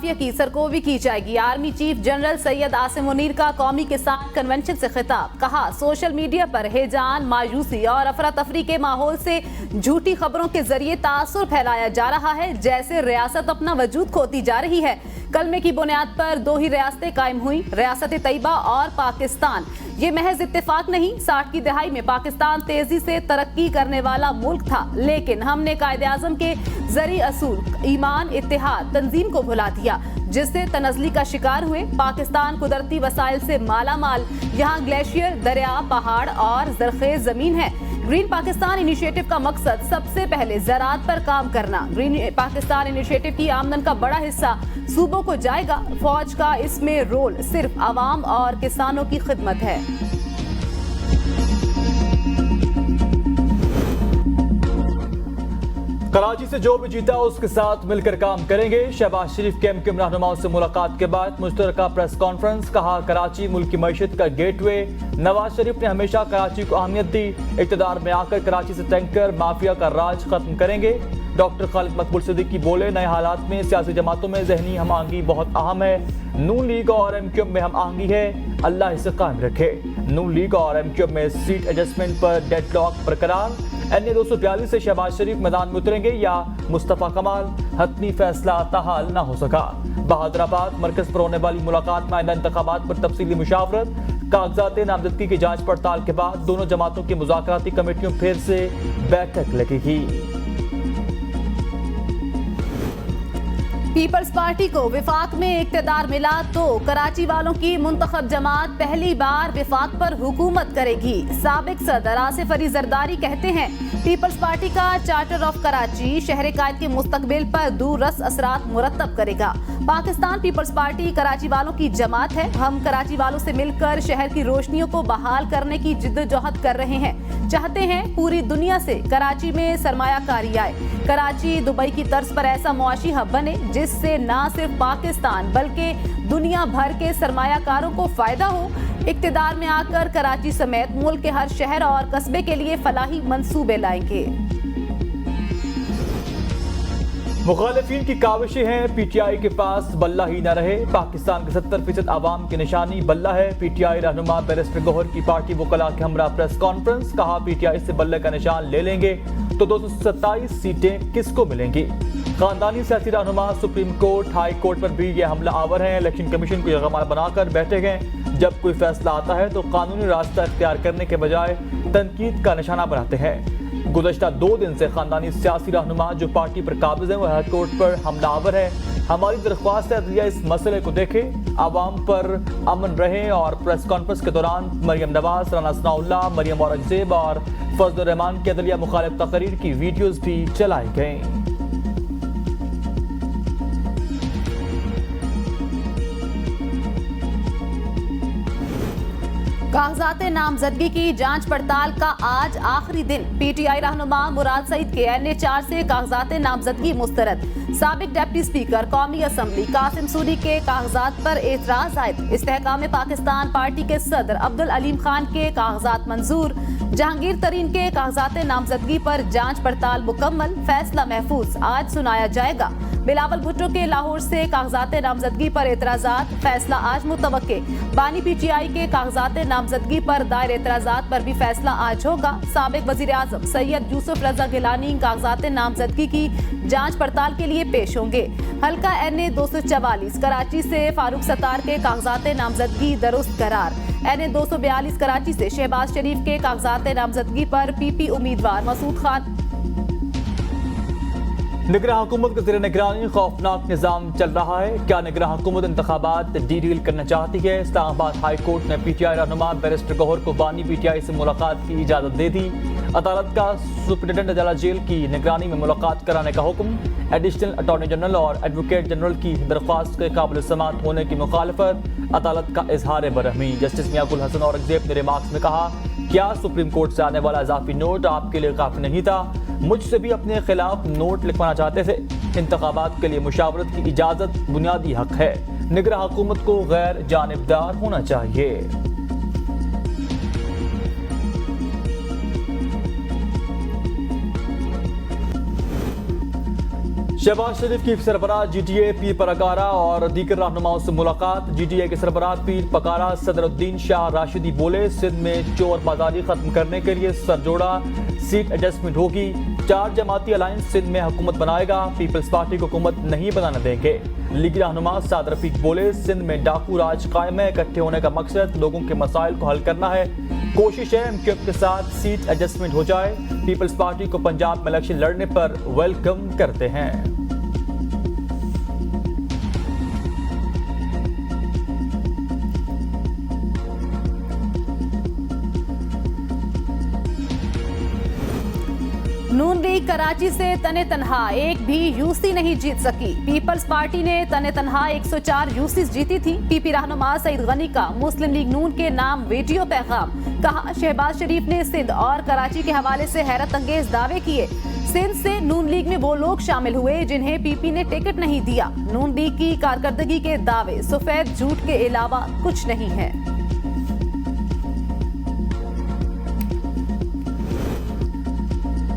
Mafia की सरकोबी की जाएगी। Army chief general Syed Asim Munir का कौमी किसान कन्वेंशन से खिताब। कहा, सोशल मीडिया पर हेजान, मायूसी और अफरा तफरी के माहौल से झूठी खबरों के जरिए तासुर फैलाया जा रहा है, जैसे रियासत अपना वजूद खोती जा रही है। कलमे की बुनियाद पर 2 ही रियासतें कायम हुई, रियासत तैयबा और पाकिस्तान। ये महज इत्तेफाक नहीं, 60 की दहाई में पाकिस्तान तेजी से तरक्की करने वाला मुल्क था, लेकिन हमने कायदे आज़म के जरिए असूल, ईमान, इत्तेहाद, तंजीम को भुला दिया, जिससे तनज़ली का शिकार हुए। पाकिस्तान कुदरती वसाइल से माला माल, यहाँ ग्लेशियर, दरिया, पहाड़ और ज़रख़ेज़ ज़मीन है। ग्रीन पाकिस्तान इनिशिएटिव का मकसद सबसे पहले ज़राअत पर काम करना। ग्रीन पाकिस्तान इनिशिएटिव की आमदन का बड़ा हिस्सा सूबों को जाएगा। फौज का इसमें रोल सिर्फ आवाम और किसानों की खिदमत है। कराची से जो भी जीता उसके साथ मिलकर काम करेंगे। शहबाज शरीफ के एमक्यूएम रहनुमाओं से मुलाकात के बाद मुश्तरका प्रेस कॉन्फ्रेंस। कहा, कराची मुल्क की मईशत का गेटवे। नवाज शरीफ ने हमेशा कराची को अहमियत दी, इक़्तिदार में आकर कराची से टैंकर माफिया का राज खत्म करेंगे। डॉक्टर खालिद मकबूल सिद्दीकी बोले, नए हालात में सियासी जमातों में जहनी हम आहंगी बहुत अहम है। नून लीग और एमक्यूएम में हम आहंगी है, अल्लाह इसे कायम रखे। नून लीग और एमक्यूएम में सीट एडजस्टमेंट पर डेडलॉक बरकरार। NA 242 से शहबाज शरीफ मैदान में उतरेंगे या मुस्तफा कमाल, हतमी फैसला ताहाल न हो सका। बहादुराबाद मरकज पर होने वाली मुलाकात में आइंदा इंतखाबात पर तफसीली मुशावरत। कागजात नामजदगी की जांच पड़ताल के बाद दोनों जमातों की मुज़ाकराती कमेटियों फिर से बैठक लगेगी। पीपल्स पार्टी को विफाक में इक्तदार मिला तो कराची वालों की मुंतखब जमात पहली बार विफाक पर हुकूमत करेगी। साबिक सदर आसिफ अली जरदारी कहते हैं, पीपल्स पार्टी का चार्टर ऑफ कराची शहर कायद के मुस्तकबिल पर दूररस असरात मुरतब करेगा। पाकिस्तान पीपल्स पार्टी कराची वालों की जमात है। हम कराची वालों से मिलकर शहर की रोशनियों को बहाल करने की जिद्दोजहद कर रहे हैं। चाहते हैं पूरी दुनिया से कराची में सरमायाकारी आए। कराची दुबई की तर्ज पर ऐसा मुआशी हब बने जिससे न सिर्फ पाकिस्तान बल्कि दुनिया भर के सरमायाकारों को फायदा हो। इक्तिदार में आकर कराची समेत मुल्क के हर शहर और कस्बे के लिए फलाही मंसूबे लाएंगे। मुखालिफिन की काविशें हैं, PTI के पास बल्ला ही न रहे। पाकिस्तान के 70% आवाम की निशानी बल्ला है। PTI रहनुमा बैरिस्टर गौहर की पार्टी वकला के हमरा प्रेस कॉन्फ्रेंस। कहा, PTI से बल्ले का निशान ले लेंगे तो 227 सीटें किसको मिलेंगी। खानदानी सियासी रहनुमा सुप्रीम कोर्ट, हाई कोर्ट पर भी ये हमला आवर हैं। इलेक्शन कमीशन को यगमाल बनाकर बैठे गए। जब कोई फैसला आता है तो कानूनी रास्ता इख्तियार करने के बजाय तनकीद का निशाना बनाते हैं। गुज़श्ता 2 दिन से खानदानी सियासी रहनुमा जो पार्टी पर काबिज हैं वो हाई कोर्ट पर हमलावर है। हमारी दरख्वास्त है अदलिया इस मसले को देखे, आवाम पर अमन रहे। और प्रेस कॉन्फ्रेंस के दौरान मरियम नवाज, राना सनाउल्लाह, मरियम औरंगजेब और फजल रहमान की अदलिया मुखालिफ तकरीर की वीडियोज भी चलाई गईं। कागजात नामजदगी की जांच पड़ताल का आज आखिरी दिन। PTI रहनुमा मुराद सईद के NA 4 से कागजात नामजदगी मुस्तरद। साबिक डिप्टी स्पीकर कौमी असम्बली कासिम सूरी के कागजात पर एतराज आयद। इस्तेहकाम पाकिस्तान पार्टी के सदर अब्दुल अलीम खान के कागजात मंजूर। जहांगीर तरीन के कागजात नामजदगी पर जांच पड़ताल मुकम्मल। फैसला महफूज आज सुनाया जाएगा। बिलावल भुट्टो के लाहौर से कागजात नामजदगी पर एतराजात। फैसला आज मुतवक्के। बानी PTI के कागजात नामजदगी पर दायर एतराजात पर भी फैसला आज होगा। साबिक वजीर आजम सैयद यूसुफ रजा गिलानी कागजात नामजदगी की जांच पड़ताल के लिए पेश होंगे। हल्का NA 244 कराची से फारूक सत्तार के कागजात नामजदगी दुरुस्त करार। NA 242 कराची से शहबाज शरीफ के कागजात नामजदगी पर PP उम्मीदवार मसूद खान। निगरान हुकूमत के ज़ेर निगरानी खौफनाक निज़ाम चल रहा है। क्या निगरान हुकूमत इंतखाबात डीरील करना चाहती है। इस्लामाबाद हाई कोर्ट ने PTI रहनुमा बैरिस्टर गौहर को बानी PTI से मुलाकात की इजाज़त दे दी। अदालत का सुप्रिटेंडेंट अदालत जेल की निगरानी में मुलाकात कराने का हुक्म। एडिशनल अटॉर्नी जनरल और एडवोकेट जनरल की दरख्वास्त के काबिल समाअत होने की मुखालफत। अदालत का इजहार बरहमी। जस्टिस मियाकुल हसन औरंगजेब ने रिमार्क्स में कहा, क्या सुप्रीम कोर्ट से आने वाला इजाफी नोट आपके लिए काफ़ी नहीं था। मुझसे भी अपने खिलाफ नोट लिखवाना चाहते थे। इंतखाबात के लिए मुशावरत की इजाज़त बुनियादी हक है। निगरान हुकूमत को गैर जानिबदार होना चाहिए। शहबाज शरीफ की सरबराह GTA पीर पकारा और दीगर रहनुमाओं से मुलाकात। GTA के सरबराह पीर पकारा सदरुद्दीन शाह राशिदी बोले, सिंध में चोर बाजारी खत्म करने के लिए सरजोड़ा सीट एडजस्टमेंट होगी। 4 जमाती अलायंस सिंध में हुकूमत बनाएगा, पीपल्स पार्टी को हुकूमत नहीं बनाने देंगे। लीगी रहनुमा साद रफीक बोले, सिंध में डाकू राज कायम है, इकट्ठे होने का मकसद लोगों के मसाइल को हल करना है। कोशिश है MQF के साथ सीट एडजस्टमेंट हो जाए। पीपल्स पार्टी को पंजाब में इलेक्शन लड़ने पर वेलकम करते हैं। नून लीग कराची से तने तनहा एक भी यूसी नहीं जीत सकी। पीपल्स पार्टी ने तने तनहा 104 यूसीज जीती थी। पीपी रहनुमा सईद गनी का मुस्लिम लीग नून के नाम वीडियो पैगाम। कहा, शहबाज शरीफ ने सिंध और कराची के हवाले से हैरत अंगेज दावे किए। सिंध से नून लीग में वो लोग शामिल हुए जिन्हें पीपी ने टिकट नहीं दिया। नून लीग की कारकर्दगी के दावे सफेद झूठ के अलावा कुछ नहीं है।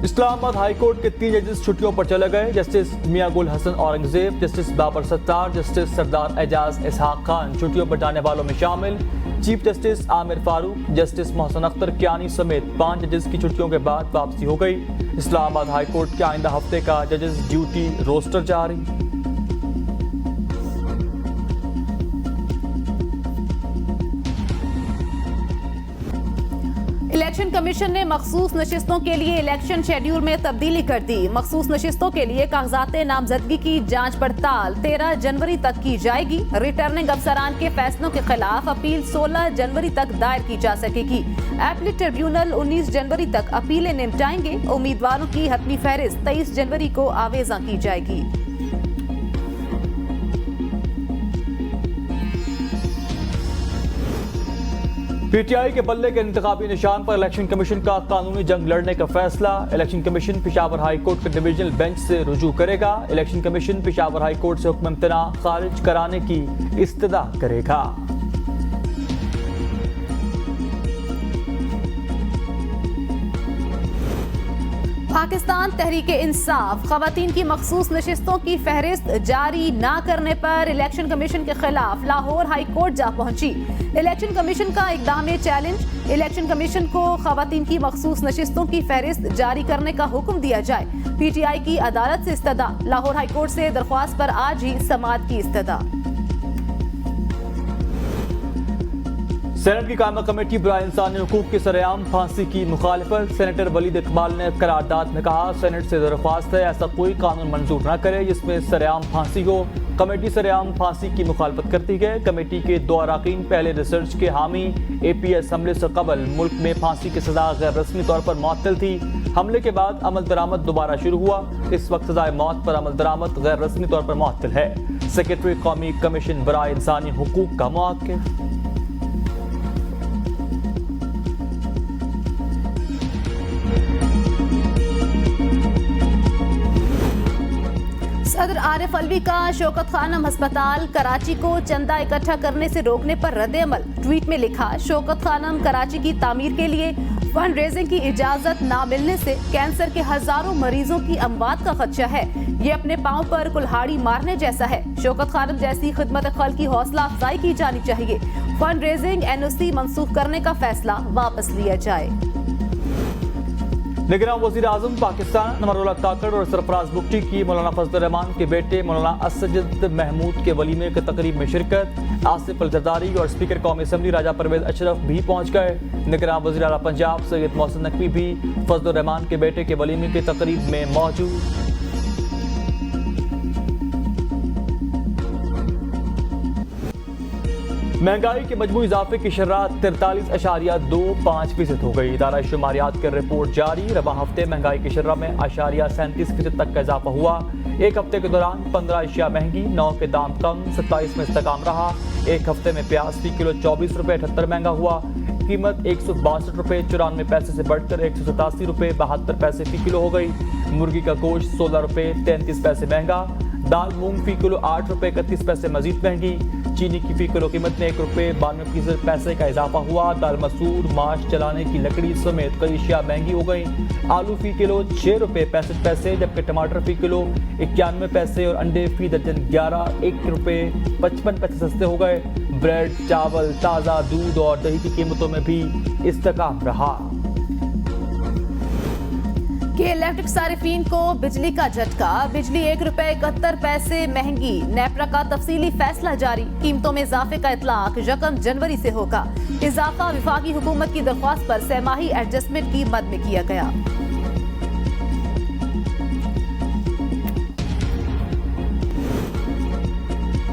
इस्लामाबाद हाई कोर्ट के 3 जजेस छुट्टियों पर चले गए। Justice Mian Gul Hassan Aurangzeb, justice Babar Sattar, justice Sardar Ejaz Ishaq Khan छुट्टियों पर जाने वालों में शामिल। Chief justice Aamir Farooq, justice Mohsin Akhtar Kayani समेत 5 जजेस की छुट्टियों के बाद वापसी हो गई। इस्लामाबाद हाई कोर्ट के आइंदा हफ्ते का जजेस ड्यूटी रोस्टर जारी। इलेक्शन कमीशन ने मखसूस नशिस्तों के लिए इलेक्शन शेड्यूल में तब्दीली कर दी। मखसूस नशिस्तों के लिए कागजात नामजदगी की जांच पड़ताल 13 जनवरी तक की जाएगी। रिटर्निंग अफसरान के फैसलों के खिलाफ अपील 16 जनवरी तक दायर की जा सकेगी। एपलेट ट्रिब्यूनल 19 जनवरी तक अपीलें निपटाएंगे। उम्मीदवारों की हतमी फहरिस्त 23 जनवरी को आवेजा की जाएगी। PTI के बल्ले के इंतखाबी निशान पर इलेक्शन कमीशन का कानूनी जंग लड़ने का फैसला। Election commission Peshawar high court के डिवीजनल बेंच से रुजू करेगा। Election commission Peshawar high court से हुक्म इम्तना खारिज कराने की इस्तदा करेगा। पाकिस्तान तहरीक इंसाफ खवातीन की मखसूस नशिस्तों की फहरिस्त जारी न करने पर इलेक्शन कमीशन के खिलाफ लाहौर हाई कोर्ट जा पहुंची। इलेक्शन कमीशन का इकदाम चैलेंज। इलेक्शन कमीशन को खवातीन की मखसूस नशिस्तों की फहरिस्त जारी करने का हुक्म दिया जाए। PTI की अदालत से इस्तदा। लाहौर हाई कोर्ट से दरख्वास्त पर आज ही समाअत की इस्तदा। सेनेट की कायमा कमेटी बराए इंसानी हुकूक की सरेआम फांसी की मुखालिफत। सेनेटर वलीद इकबाल ने करारदाद में कहा, सेनेट से दरख्वास्त है ऐसा कोई कानून मंजूर न करे जिसमें सरेआम फांसी हो। कमेटी सरेआम फांसी की मुखालफत करती है। कमेटी के 2 अरकान पहले रिसर्च के हामी। APS हमले से कबल मुल्क में फांसी की सजा गैर रस्मी तौर पर मुअत्तल थी। हमले के बाद अमल दरामद दोबारा शुरू हुआ। इस वक्त सजाए मौत पर अमल दरामद गैर रस्मी तौर पर मुअत्तल है। सेक्रेटरी कौमी कमीशन बराए इंसानी हुकूक का मुआक्किब। सदर आरिफ अलवी का शौकत खानम अस्पताल कराची को चंदा इकट्ठा करने से रोकने पर रद्द अमल। ट्वीट में लिखा, शौकत खानम कराची की तामीर के लिए फंड रेजिंग की इजाजत ना मिलने से कैंसर के हजारों मरीजों की अमवात का खदशा है। ये अपने पांव पर कुल्हाड़ी मारने जैसा है। शौकत खानम जैसी खिदमत खल की हौसला अफजाई की जानी चाहिए। फंड रेजिंग NOC मंसूख करने का फैसला वापस लिया जाए। निगरान वज़ीर आज़म पाकिस्तान नमरुल्लाह काकड़ और सरफराज बुगटी की मौलाना फजल रहमान के बेटे मौलाना असजद महमूद के वलीमे की तकरीब में शिरकत। आसिफ अल जरदारी और स्पीकर कौमी असम्बली राजा परवेज अशरफ भी पहुंच गए। निगरान वज़ीर आला पंजाब सैयद मोहसिन नकवी भी फजल रहमान के बेटे के वलीमे की तकरीब में मौजूद। महंगाई के मजमूई इजाफे की शरह 43.25% हो गई। इदारा शुमारियात की रिपोर्ट जारी। रबा हफ्ते महंगाई की शरह में 37% तक का इजाफा हुआ। एक हफ्ते के दौरान 15 अशिया महंगी, 9 के दाम कम, 27 में इस्तेकाम रहा। एक हफ्ते में प्याज फी किलो 24 रुपये 78 महंगा हुआ। कीमत 162 रुपये 94 पैसे से बढ़कर 187 रुपये 72 पैसे फी किलो हो गई। मुर्गी का गोश्त 16 रुपये 33 पैसे महंगा। दाल मूंग फी किलो 8 रुपए 31 पैसे मजीद महंगी। चीनी की फी किलो कीमत में 1 रुपए 92 पैसे का इजाफा हुआ। दाल मसूर माश चलाने की लकड़ी समेत कई अशिया महंगी हो गई। आलू फी किलो 6 रुपए 65 पैसे, जबकि टमाटर फी किलो 91 पैसे और अंडे फी दर्जन 1 रुपए 55 पैसे सस्ते हो गए। ब्रेड, चावल, ताज़ा दूध और दही की कीमतों में भी इस्तेकाम रहा। कि इलेक्ट्रिक सारिफीन को बिजली का झटका, बिजली 1 रुपए 71 पैसे महंगी। नेपरा का तफसीली फैसला जारी, कीमतों में इजाफे का इतलाक 1 जनवरी से होगा। इजाफा विफाकी हुकूमत की दरख्वास्त पर सहमाही एडजस्टमेंट की मद में किया गया।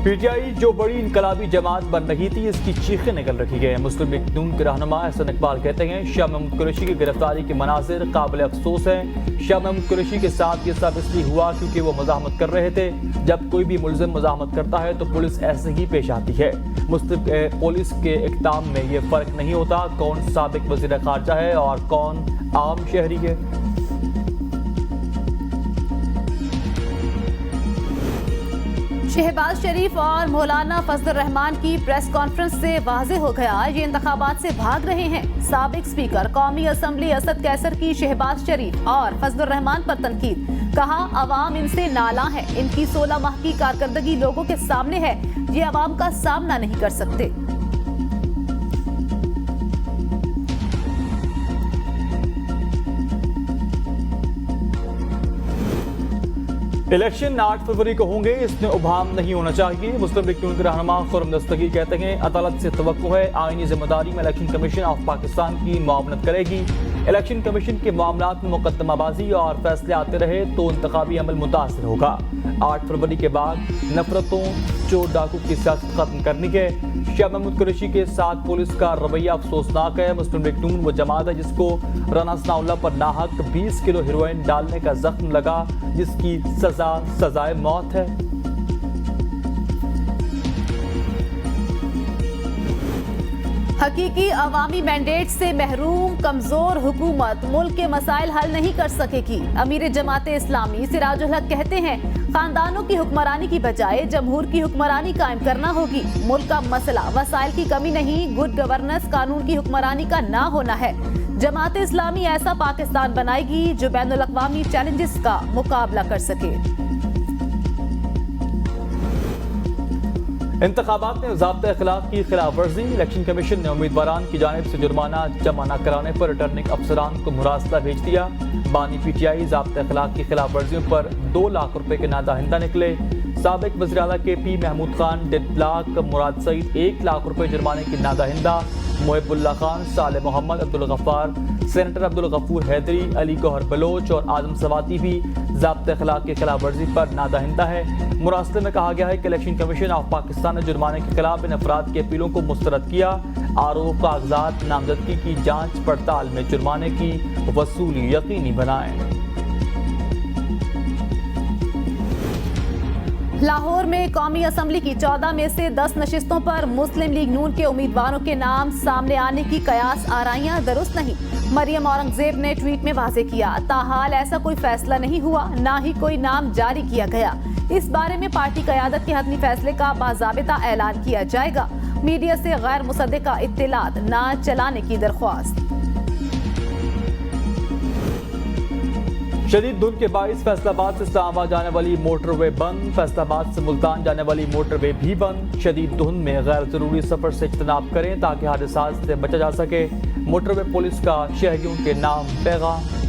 पीटीआई जो बड़ी इनकलाबी जमात बन रही थी, इसकी चीखें निकल रखी गई। मुस्लिम लीग नून के रहनुमा एहसन इकबाल कहते हैं शाह महमूद कुरैशी की गिरफ्तारी के मनाजिर काबिल अफसोस हैं। शाह महमूद कुरैशी के साथ ये सब इसलिए हुआ क्योंकि वो मज़ाहमत कर रहे थे। जब कोई भी मुलजिम मज़ाहमत करता है तो पुलिस ऐसे ही पेश आती है। मुस्लिम पुलिस के इक़दाम में ये फ़र्क नहीं होता कौन साबिक वज़ीर ख़ारजा है और कौन आम शहरी है। शहबाज शरीफ और मौलाना फजलुर रहमान की प्रेस कॉन्फ्रेंस से वाज़ेह हो गया ये इंतखाबात से भाग रहे हैं। साबिक स्पीकर कौमी असम्बली असद कैसर की शहबाज शरीफ और फजलुर रहमान पर तनकीद, कहा अवाम इनसे नाला है, इनकी 16 माह की कारकर्दगी लोगों के सामने है, ये अवाम का सामना नहीं कर सकते। इलेक्शन 8 फरवरी को होंगे, इसमें उभाम नहीं होना चाहिए। मुस्लिम लीग नून के रहनुमा खुर्रम दस्तगीर कहते हैं अदालत से तवक्को है आईनी जिम्मेदारी में इलेक्शन कमीशन ऑफ पाकिस्तान की मुआवनत करेगी। इलेक्शन कमीशन के मामलात में मुकदमाबाजी और फैसले आते रहे तो इंतखाबी अमल मुतासर होगा। 8 फरवरी के बाद नफरतों चोर डाकू की सियासत खत्म करनी है। शाह महमूद कुरैशी के साथ पुलिस का रवैया अफसोसनाक है। मुस्लिम लीग नून वो जमात है जिसको राना सनाउल्लाह पर नाहक 20 किलो हेरोइन डालने का जख्म लगा, जिसकी सजाए मौत है। हकीकी अवामी मैंडेट से महरूम कमजोर हुकूमत मुल्क के मसाइल हल नहीं कर सकेगी। अमीर जमात इस्लामी सिराजुल हक कहते हैं खानदानों की हुक्मरानी की बजाय जमहूर की हुक्मरानी कायम करना होगी। मुल्क का मसला वसाइल की कमी नहीं, गुड गवर्नेंस कानून की हुक्मरानी का ना होना है। जमात इस्लामी ऐसा पाकिस्तान बनाएगी जो बैनुल अक़वामी चैलेंजेस का मुकाबला कर सके। इंतखाबात में ज़ाब्ता अखलाक की खिलाफ वर्जी, इलेक्शन कमीशन ने उम्मीदवारान की जानिब से जुर्माना जमा न कराने पर रिटर्निंग अफसरान को मुरासला भेज दिया। बानी पीटीआई ज़ाब्ता अखलाक की खिलाफ वर्जियों पर 2 लाख रुपए के नादाहिंदा निकले। साबिक वज़ीर आला के पी महमूद खान 1.5 लाख, मुराद सईद 1 लाख रुपए जुर्माने की नादाहिंदा, मुहिबुल्लाह खान, साले मोहम्मद, अब्दुल गफ्फार, सेनेटर अब्दुल गफूर हैदरी, अली गौहर बलोच और आजम सवाती भी ज़ाब्ते अखलाक की खिलाफ वर्जी पर नादाहिंदा है। मुरासले में कहा गया है कि इलेक्शन कमीशन ऑफ पाकिस्तान ने जुर्माने के खिलाफ इन अफराद की अपीलों को मुस्तरद किया। आरोप कागजात नामजदगी की जांच पड़ताल में जुर्माने की वसूली यकीनी बनाएं। लाहौर में कौमी असम्बली की 14 में से 10 नशिस्तों पर मुस्लिम लीग नून के उम्मीदवारों के नाम सामने आने की कयास आराइयां दुरुस्त नहीं। मरियम औरंगजेब ने ट्वीट में वाज़ेह किया ताहाल ऐसा कोई फैसला नहीं हुआ, ना ही कोई नाम जारी किया गया। इस बारे में पार्टी क़यादत के हतमी फैसले का बाज़ाबिता ऐलान किया जाएगा। मीडिया से गैर मुसद्दिका इत्तिलात ना चलाने की दरख्वास्त। शदीद धुंध के बाइस फैसलाबाद से इस्लामाबाद जाने वाली मोटरवे बंद, फैसलाबाद से मुल्तान जाने वाली मोटरवे भी बंद। शदीद धुंध में गैर जरूरी सफर से इज्तनाब करें ताकि हादसात से बचा जा सके। मोटरवे पुलिस का शहरियों के नाम पैगाम।